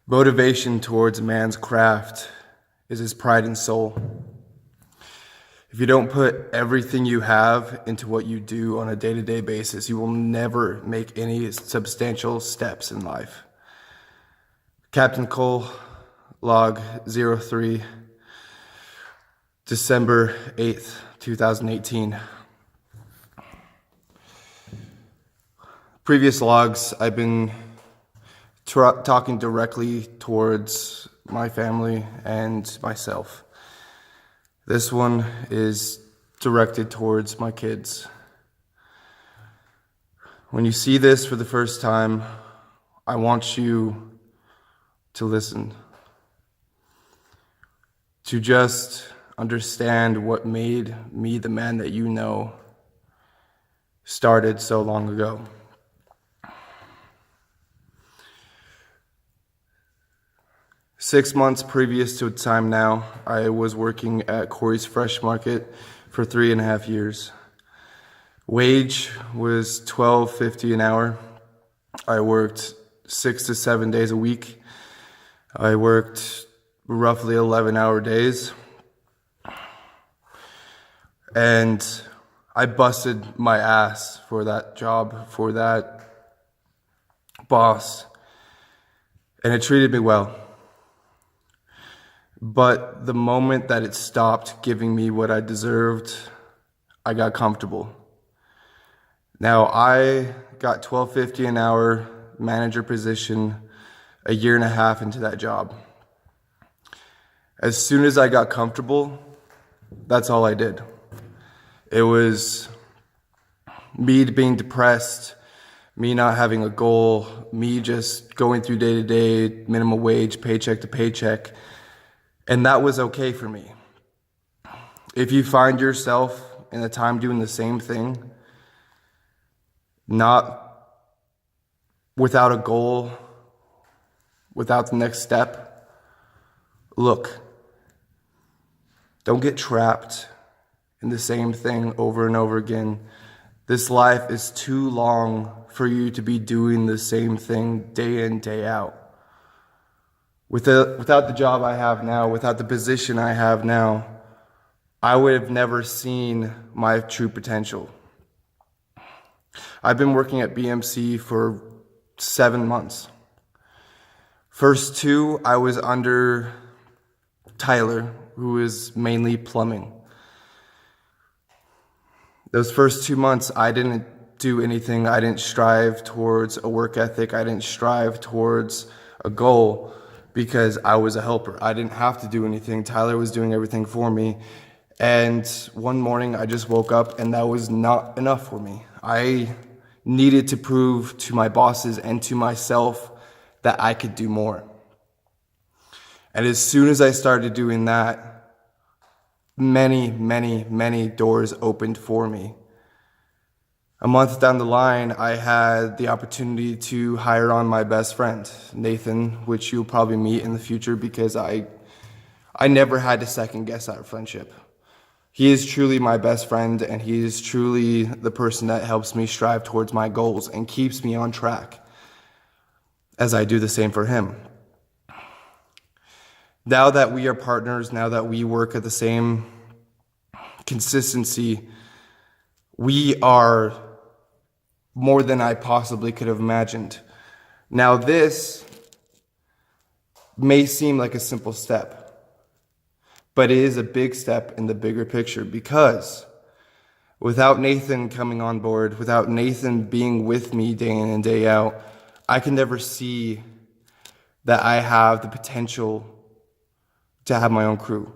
Motivation towards a man's craft is his pride and soul. If you don't put everything you have into what you do on a day-to-day basis, you will never make any substantial steps in life. Captain Cole, log 03, December 8th, 2018. Previous logs, I've been talking directly towards my family and myself. This one is directed towards my kids. When you see this for the first time, I want you to listen, to just understand what made me the man that you know started so long ago. Six months previous to time now, I was working at Corey's Fresh Market for 3.5 years. Wage was $12.50 an hour. I worked 6 to 7 days a week. I worked roughly 11-hour days. And I busted my ass for that job, for that boss. And it treated me well. But the moment that it stopped giving me what I deserved, I got comfortable. Now, I got $12.50 an hour manager position 1.5 years into that job. As soon as I got comfortable, that's all I did. It was me being depressed, me not having a goal, me just going through day to day, minimum wage, paycheck to paycheck. And that was okay for me. If you find yourself in a time doing the same thing, not without a goal, without the next step, look, don't get trapped in the same thing over and over again. This life is too long for you to be doing the same thing day in, day out. Without the job I have now, without the position I have now, I would have never seen my true potential. I've been working at BMC for 7 months. First 2, I was under Tyler, who is mainly plumbing. Those first 2 months, I didn't do anything. I didn't strive towards a work ethic. I didn't strive towards a goal. Because I was a helper. I didn't have to do anything. Tyler was doing everything for me. And one morning I just woke up and that was not enough for me. I needed to prove to my bosses and to myself that I could do more. And as soon as I started doing that, many doors opened for me. A month down the line, I had the opportunity to hire on my best friend, Nathan, which you'll probably meet in the future because I never had to second guess our friendship. He is truly my best friend, and he is truly the person that helps me strive towards my goals and keeps me on track as I do the same for him. Now that we are partners, now that we work at the same consistency, we are more than I possibly could have imagined. Now this may seem like a simple step, but it is a big step in the bigger picture because without Nathan coming on board, without Nathan being with me day in and day out, I can never see that I have the potential to have my own crew.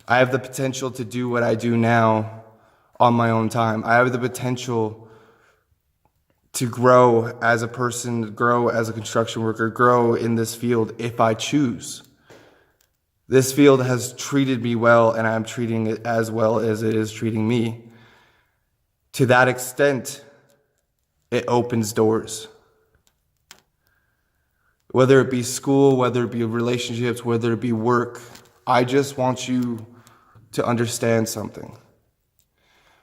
I have the potential to do what I do now on my own time. I have the potential to grow as a person, grow as a construction worker, grow in this field if I choose. This field has treated me well, and I'm treating it as well as it is treating me. To that extent, it opens doors. Whether it be school, whether it be relationships, whether it be work, I just want you to understand something.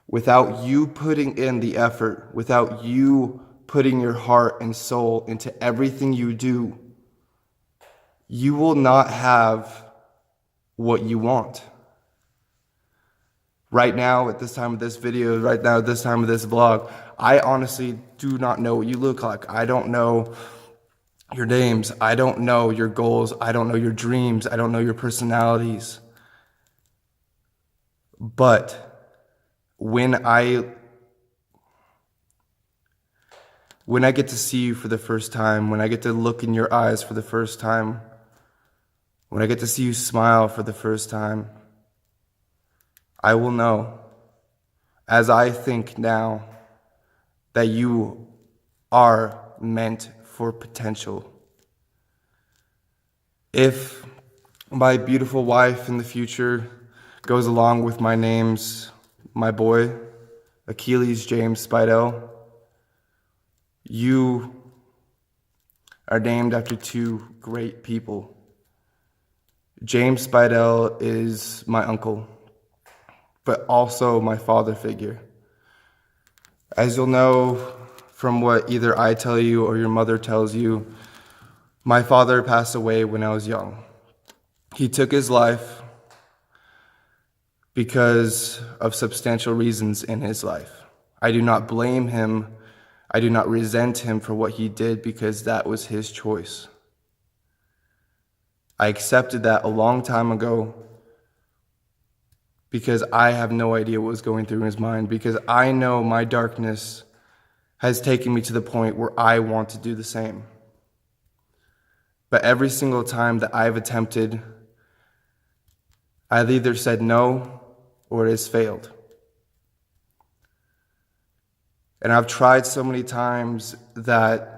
Without you putting in the effort, without you putting your heart and soul into everything you do, you will not have what you want. Right now, at this time of this video, right now, at this time of this vlog, I honestly do not know what you look like. I don't know your names. I don't know your goals. I don't know your dreams. I don't know your personalities. But when I get to see you for the first time, when I get to look in your eyes for the first time, when I get to see you smile for the first time, I will know, as I think now, that you are meant for potential. If my beautiful wife in the future goes along with my names, my boy, Achilles James Speidel, you are named after two great people. James Speidel is my uncle, but also my father figure. As you'll know from what either I tell you or your mother tells you, my father passed away when I was young. He took his life because of substantial reasons in his life. I do not blame him. I do not resent him for what he did because that was his choice. I accepted that a long time ago because I have no idea what was going through his mind, because I know my darkness has taken me to the point where I want to do the same. But every single time that I've attempted, I've either said no or it has failed. And I've tried so many times that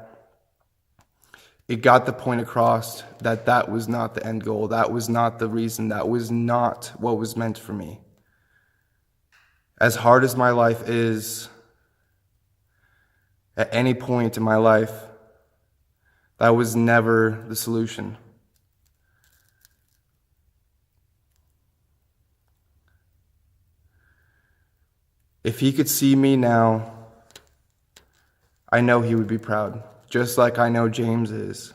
it got the point across that that was not the end goal. That was not the reason. That was not what was meant for me. As hard as my life is, at any point in my life, that was never the solution. If he could see me now, I know he would be proud, just like I know James is.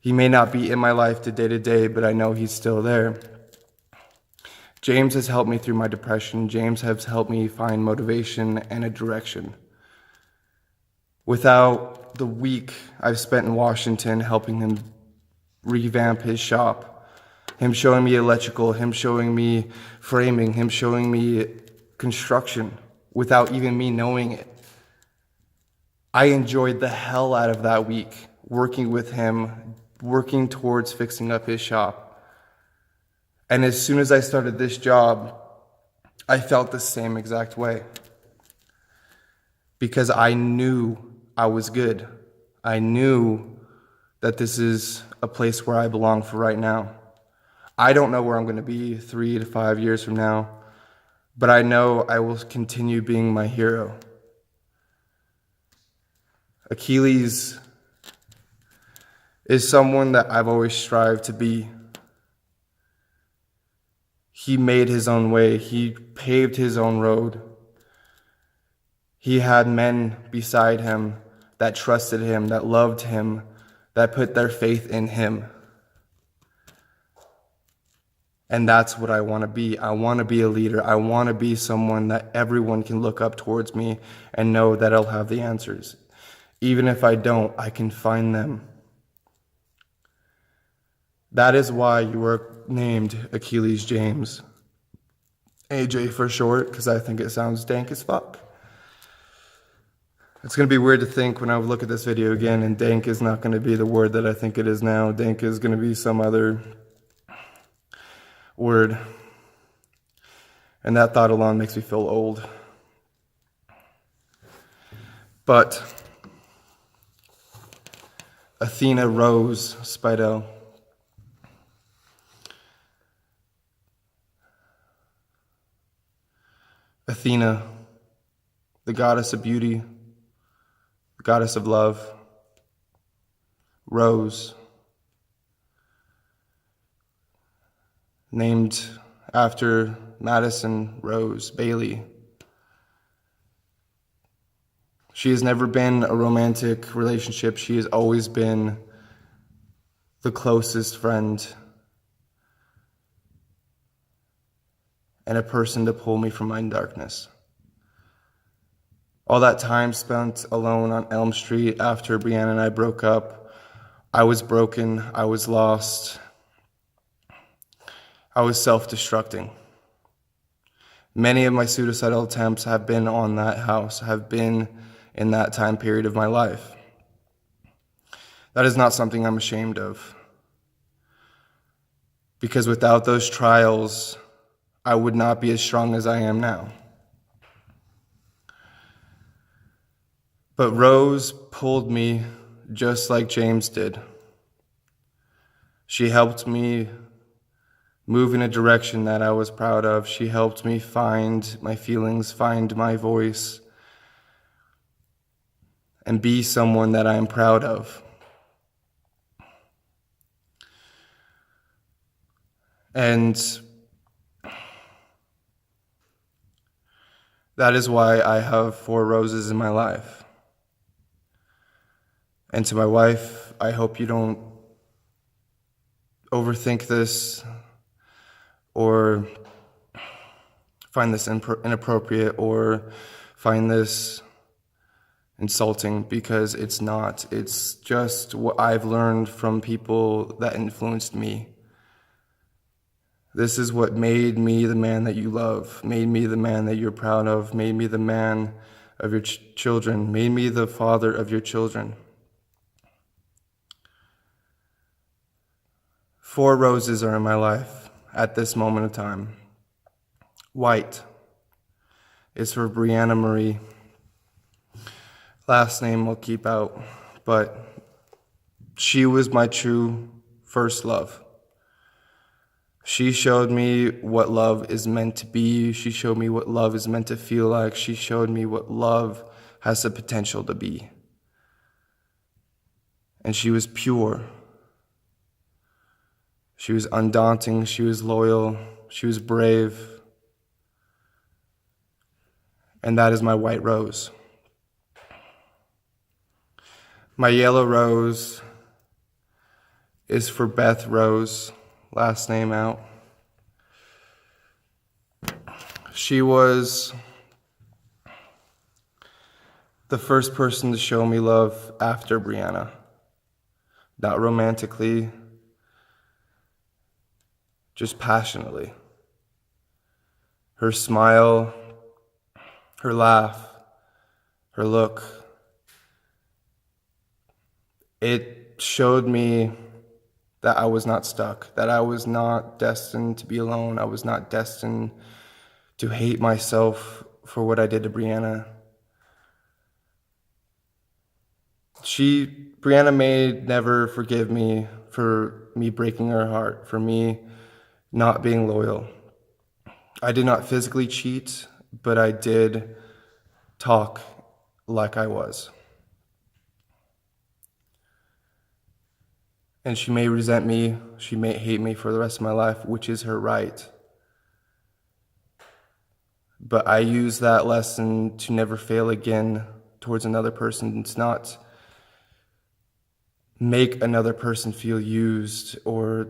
He may not be in my life day to day, but I know he's still there. James has helped me through my depression. James has helped me find motivation and a direction. Without the week I've spent in Washington helping him revamp his shop, him showing me electrical, him showing me framing, him showing me construction without even me knowing it, I enjoyed the hell out of that week, working with him, working towards fixing up his shop. And as soon as I started this job, I felt the same exact way. Because I knew I was good. I knew that this is a place where I belong for right now. I don't know where I'm going to be 3 to 5 years from now, but I know I will continue being my hero. Achilles is someone that I've always strived to be. He made his own way. He paved his own road. He had men beside him that trusted him, that loved him, that put their faith in him. And that's what I want to be. I want to be a leader. I want to be someone that everyone can look up towards me and know that I'll have the answers. Even if I don't, I can find them. That is why you were named Achilles James. AJ for short, because I think it sounds dank as fuck. It's going to be weird to think when I look at this video again, and dank is not going to be the word that I think it is now. Dank is going to be some other word. And that thought alone makes me feel old. But Athena Rose Speidel. Athena, the goddess of beauty, the goddess of love. Rose, named after Madison Rose Bailey. She has never been a romantic relationship. She has always been the closest friend, and a person to pull me from my darkness. All that time spent alone on Elm Street after Brianna and I broke up, I was broken, I was lost, I was self-destructing. Many of my suicidal attempts have been on that house, have been in that time period of my life. That is not something I'm ashamed of. Because without those trials, I would not be as strong as I am now. But Rose pulled me just like James did. She helped me move in a direction that I was proud of. She helped me find my feelings, find my voice, and be someone that I am proud of. And that is why I have 4 roses in my life. And to my wife, I hope you don't overthink this or find this inappropriate or find this insulting, because it's not. It's just what I've learned from people that influenced me. This is what made me the man that you love, made me the man that you're proud of, made me the man of your children, made me the father of your children. 4 roses are in my life at this moment of time. White is for Brianna Marie. Last name I'll keep out, but she was my true first love. She showed me what love is meant to be. She showed me what love is meant to feel like. She showed me what love has the potential to be. And she was pure. She was undaunting. She was loyal. She was brave. And that is my white rose. My yellow rose is for Beth Rose, last name out. She was the first person to show me love after Brianna. Not romantically, just passionately. Her smile, her laugh, her look, it showed me that I was not stuck, that I was not destined to be alone. I was not destined to hate myself for what I did to Brianna. Brianna may never forgive me for me breaking her heart, for me not being loyal. I did not physically cheat, but I did talk like I was. And she may resent me, she may hate me for the rest of my life, which is her right. But I use that lesson to never fail again towards another person. It's not make another person feel used or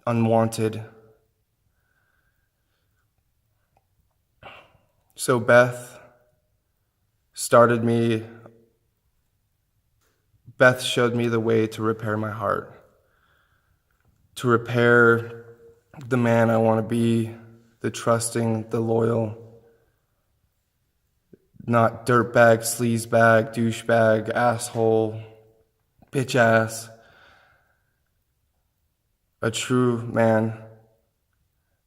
unwanted. So Beth showed me the way to repair my heart, to repair the man I want to be, the trusting, the loyal, not dirtbag, sleazebag, douchebag, asshole, bitch ass. A true man,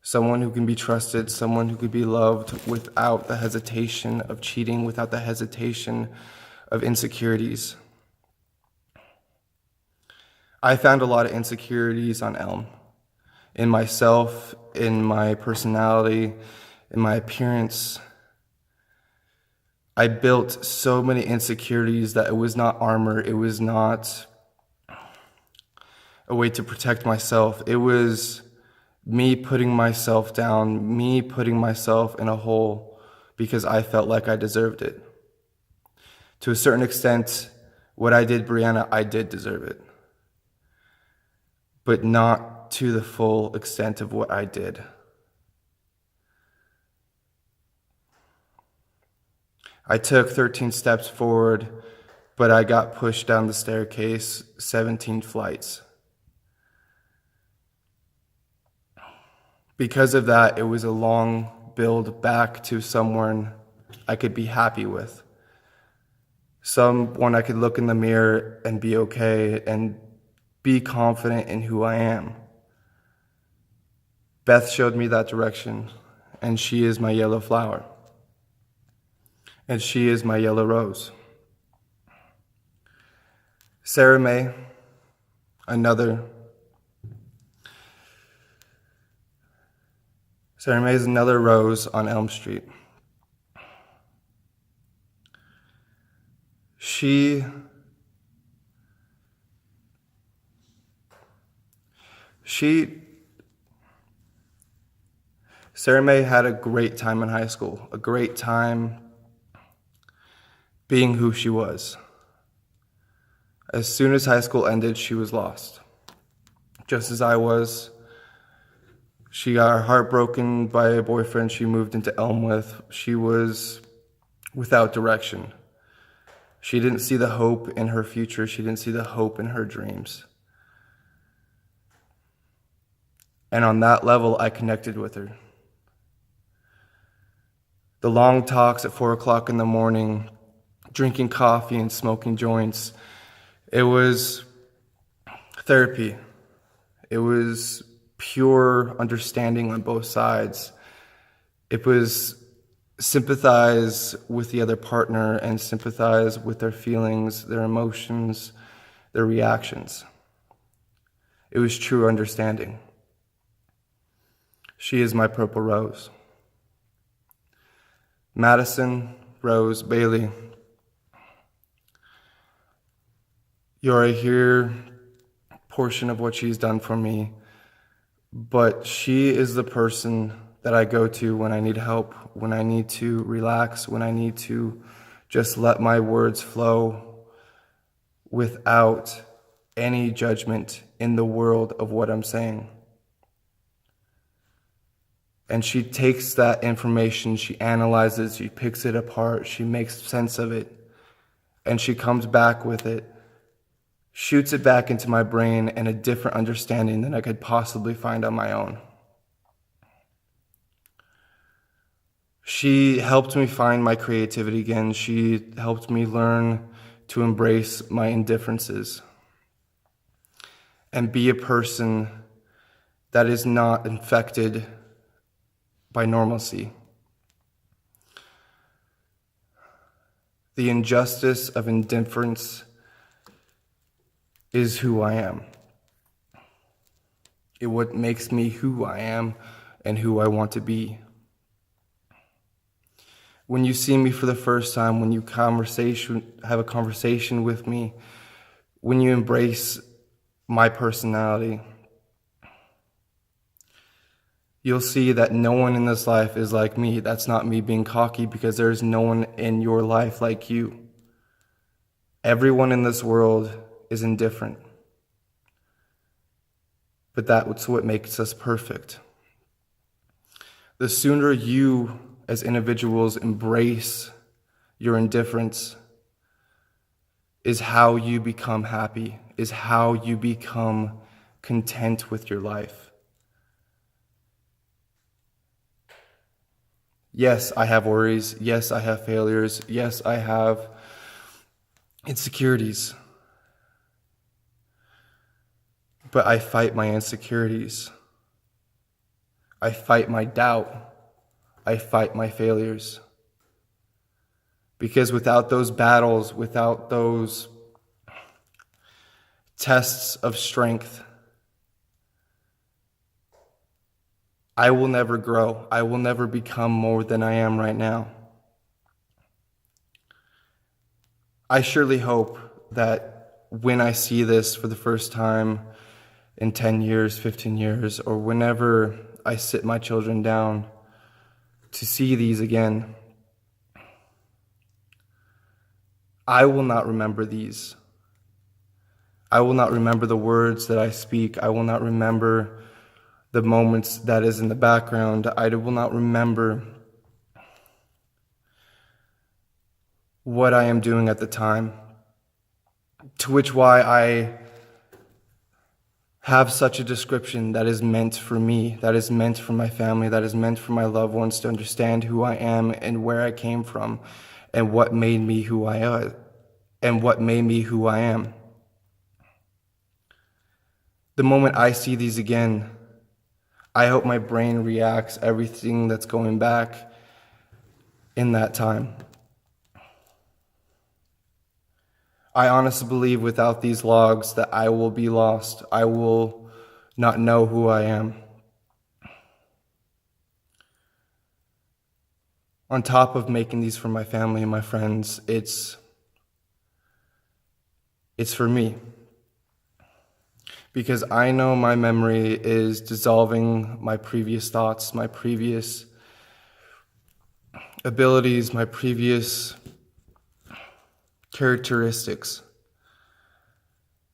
someone who can be trusted, someone who could be loved without the hesitation of cheating, without the hesitation of insecurities. I found a lot of insecurities on Elm, in myself, in my personality, in my appearance. I built so many insecurities that it was not armor, it was not a way to protect myself. It was me putting myself down, me putting myself in a hole because I felt like I deserved it. To a certain extent, what I did, Brianna, I did deserve it. but not to the full extent of what I did. I took 13 steps forward, but I got pushed down the staircase 17 flights. Because of that, it was a long build back to someone I could be happy with. Someone I could look in the mirror and be okay and be confident in who I am. Beth showed me that direction, and she is my yellow flower. And she is my yellow rose. Sarah May, Sarah May is another rose on Elm Street. Sarah May had a great time in high school, a great time being who she was. As soon as high school ended, she was lost. Just as I was. She got heartbroken by a boyfriend she moved into Elm with. She was without direction. She didn't see the hope in her future. She didn't see the hope in her dreams. And on that level, I connected with her. The long talks at 4 o'clock in the morning, drinking coffee and smoking joints, it was therapy. It was pure understanding on both sides. It was sympathize with the other partner and sympathize with their feelings, their emotions, their reactions. It was true understanding. She is my purple rose. Madison Rose Bailey, you're a here portion of what she's done for me, but she is the person that I go to when I need help, when I need to relax, when I need to just let my words flow without any judgment in the world of what I'm saying. And she takes that information, she analyzes, she picks it apart, she makes sense of it, and she comes back with it, shoots it back into my brain and a different understanding than I could possibly find on my own. She helped me find my creativity again. She helped me learn to embrace my indifferences and be a person that is not infected by normalcy. The injustice of indifference is who I am. It what makes me who I am and who I want to be. When you see me for the first time, when you have a conversation with me, when you embrace my personality, you'll see that no one in this life is like me. That's not me being cocky, because there's no one in your life like you. Everyone in this world is indifferent. But that's what makes us perfect. The sooner you, as individuals, embrace your indifference, is how you become happy, is how you become content with your life. Yes, I have worries. Yes, I have failures. Yes, I have insecurities. But I fight my insecurities. I fight my doubt. I fight my failures. Because without those battles, without those tests of strength, I will never grow. I will never become more than I am right now. I surely hope that when I see this for the first time in 10 years, 15 years, or whenever I sit my children down to see these again, I will not remember these. I will not remember the words that I speak. I will not remember the moments that is in the background. I will not remember what I am doing at the time. To which why I have such a description that is meant for me, that is meant for my family, that is meant for my loved ones to understand who I am and where I came from and what made me who I am and what made me who I am. The moment I see these again, I hope my brain reacts everything that's going back in that time. I honestly believe without these logs that I will be lost. I will not know who I am. On top of making these for my family and my friends, it's for me. Because I know my memory is dissolving my previous thoughts, my previous abilities, my previous characteristics.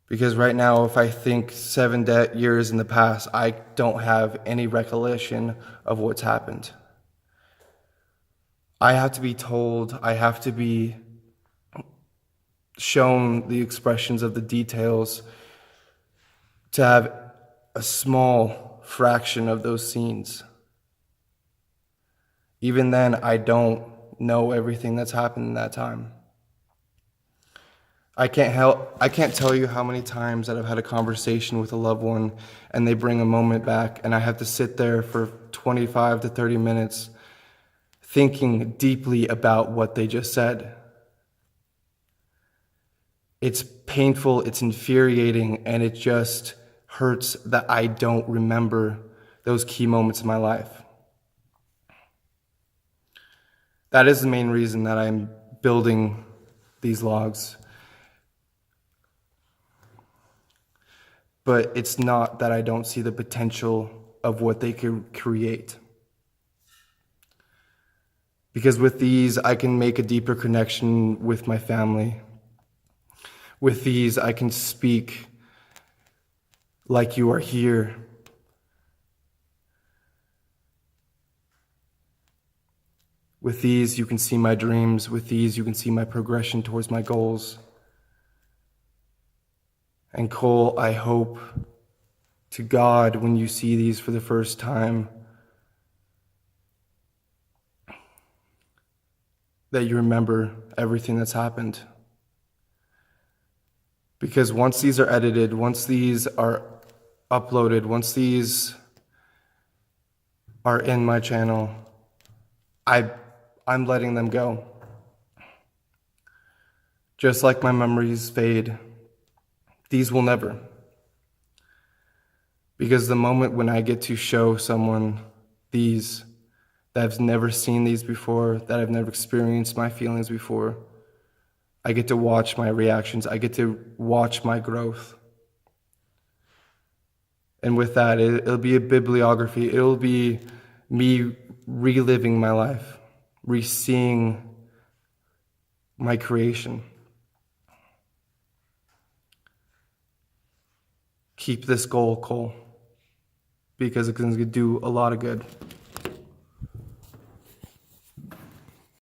Because right now, if I think 7 years in the past, I don't have any recollection of what's happened. I have to be told, I have to be shown the expressions of the details to have a small fraction of those scenes. Even then, I don't know everything that's happened in that time. I can't tell you how many times that I've had a conversation with a loved one and they bring a moment back and I have to sit there for 25 to 30 minutes thinking deeply about what they just said. It's painful, it's infuriating, and it just hurts that I don't remember those key moments in my life. That is the main reason that I'm building these logs. But it's not that I don't see the potential of what they could create. Because with these, I can make a deeper connection with my family. With these, I can speak like you are here. With these, you can see my dreams. With these, you can see my progression towards my goals. And Cole, I hope to God when you see these for the first time that you remember everything that's happened. Because once these are edited, once these are uploaded, once these are in my channel, I'm letting them go. Just like my memories fade, these will never. Because the moment when I get to show someone these that have never seen these before, that have never experienced my feelings before, I get to watch my reactions. I get to watch my growth. And with that, it'll be a bibliography. It'll be me reliving my life, re-seeing my creation. Keep this goal, Cole, because it's going to do a lot of good.